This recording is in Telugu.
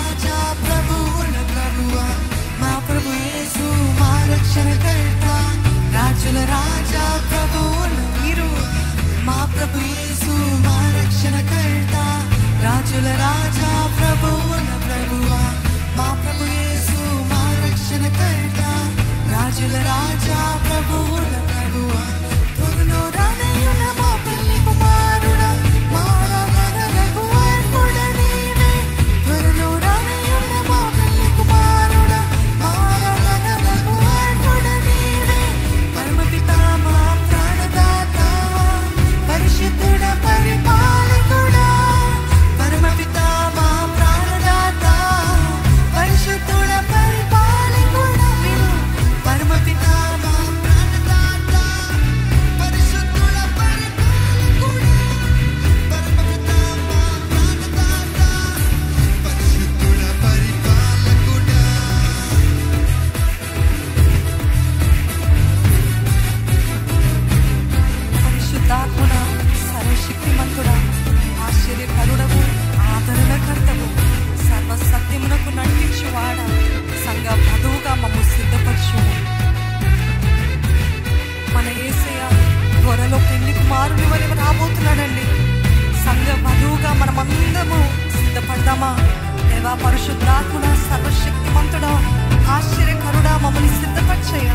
రాజా ప్రభువుల ప్రభువా మా ప్రభు యేసు మా రక్షణకర్త రాజుల రాజా ప్రభువుల మీరు మా ప్రభు యేసు మా రక్షణకర్త రాజుల రాజా ప్రభువుల ప్రభువా మా ప్రభు యేసు మా రక్షణకర్త రాజుల రాజా ప్రభువుల ప్రభువా త్వరలో రానయ్యున్న మా పెళ్లి కుమారుడా మా రాజన రఘువర్ణుడ నీవే త్వరలో రానయ్యున్న మా పెళ్లి కుమారుడా మా రాజన రఘువర్ణుడ నీవే పరమపితా మా ప్రాణదాత పరిశుద్ధుడ పరిపాలకుడా పరమపితా మా ప్రాణదాత పరిశుద్ధుడ పరిపాలకుడా మీరు పరమపితా మా ప్రాణదాత పరిశుద్ధుడ పరిపాలకుడా పరమపితా మా ప్రాణదాత పరిశుద్ధుడ పరిపాలకుడా పరిశుద్ధాత్ముడా సర్వశక్తిమంతుడా ఆశ్చర్యకరుడవు ఆదరణకర్తవు సర్వసత్యమునకు నడిపించువాడ సంఘ వధువుగా మమ్ము సిద్ధపరచుము. మన యేసయ్య త్వరలో పెళ్లి కుమారుని వలె రాబోతున్నాడండి. సంఘ వధువుగా మనమందరము సిద్ధపడదామా? దేవా పరిశుద్ధాత్ముడా సర్వశక్తిమంతుడా ఆశ్చర్యకరుడా మమ్మల్ని సిద్ధపరిచేయ.